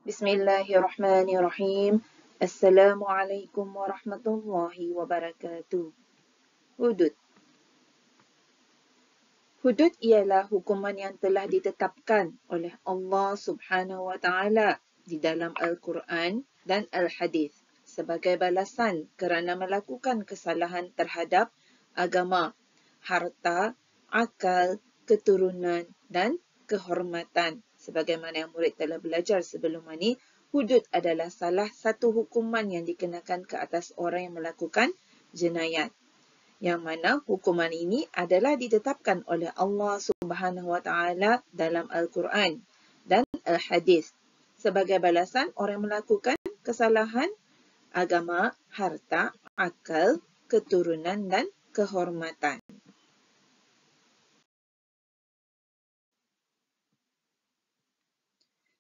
Bismillahirrahmanirrahim. Assalamualaikum warahmatullahi wabarakatuh. Hudud. Hudud ialah hukuman yang telah ditetapkan oleh Allah Subhanahu wa taala di dalam Al-Quran dan Al-Hadis sebagai balasan kerana melakukan kesalahan terhadap agama, harta, akal, keturunan dan kehormatan. Sebagaimana yang murid telah belajar sebelum ini, hudud adalah salah satu hukuman yang dikenakan ke atas orang yang melakukan jenayat. Yang mana hukuman ini adalah ditetapkan oleh Allah Subhanahu wa taala dalam Al-Quran dan Al-Hadis sebagai balasan orang yang melakukan kesalahan agama, harta, akal, keturunan dan kehormatan.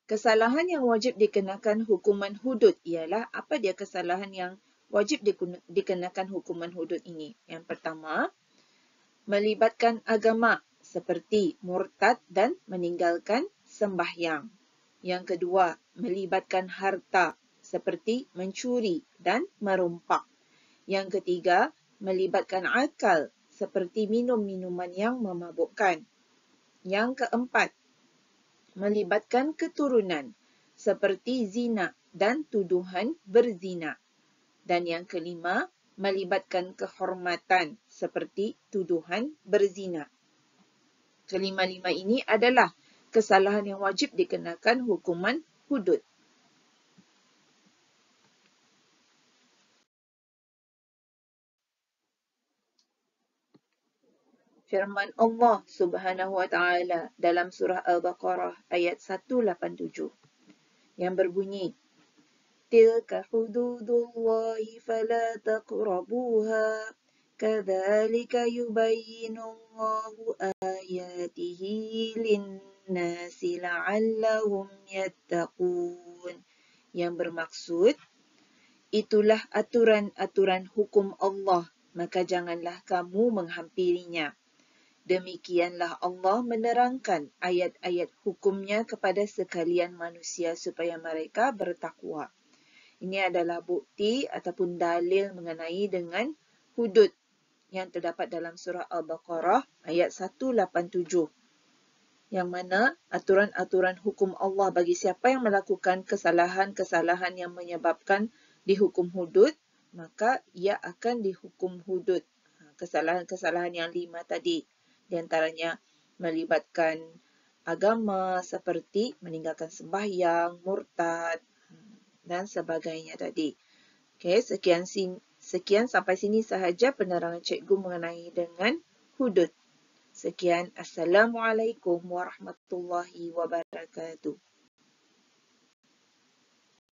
Kesalahan yang wajib dikenakan hukuman hudud ialah apa dia kesalahan yang wajib dikenakan hukuman hudud ini? Yang pertama, melibatkan agama seperti murtad dan meninggalkan sembahyang. Yang kedua, melibatkan harta seperti mencuri dan merompak. Yang ketiga, melibatkan akal seperti minum minuman yang memabukkan. Yang keempat, melibatkan keturunan seperti zina dan tuduhan berzina. Dan yang kelima, melibatkan kehormatan seperti tuduhan berzina. Kelima-lima ini adalah kesalahan yang wajib dikenakan hukuman hudud. Firman Allah Subhanahu wa taala dalam surah Al-Baqarah ayat 187 yang berbunyi, Tilka hududullahi fala taqrabuha kadzalika yubayyinullahu ayatihi linnasi la'allahum yattaqun. Yang bermaksud, itulah aturan-aturan hukum Allah, maka janganlah kamu menghampirinya. Demikianlah Allah menerangkan ayat-ayat hukumnya kepada sekalian manusia supaya mereka bertakwa. Ini adalah bukti ataupun dalil mengenai dengan hudud yang terdapat dalam surah Al-Baqarah ayat 187. Yang mana aturan-aturan hukum Allah bagi siapa yang melakukan kesalahan-kesalahan yang menyebabkan dihukum hudud, maka ia akan dihukum hudud. Kesalahan-kesalahan yang 5 tadi. Di antaranya melibatkan agama seperti meninggalkan sembahyang, murtad dan sebagainya tadi. Okey, sekian sampai sini sahaja penerangan cikgu mengenai dengan hudud. Sekian, Assalamualaikum warahmatullahi wabarakatuh.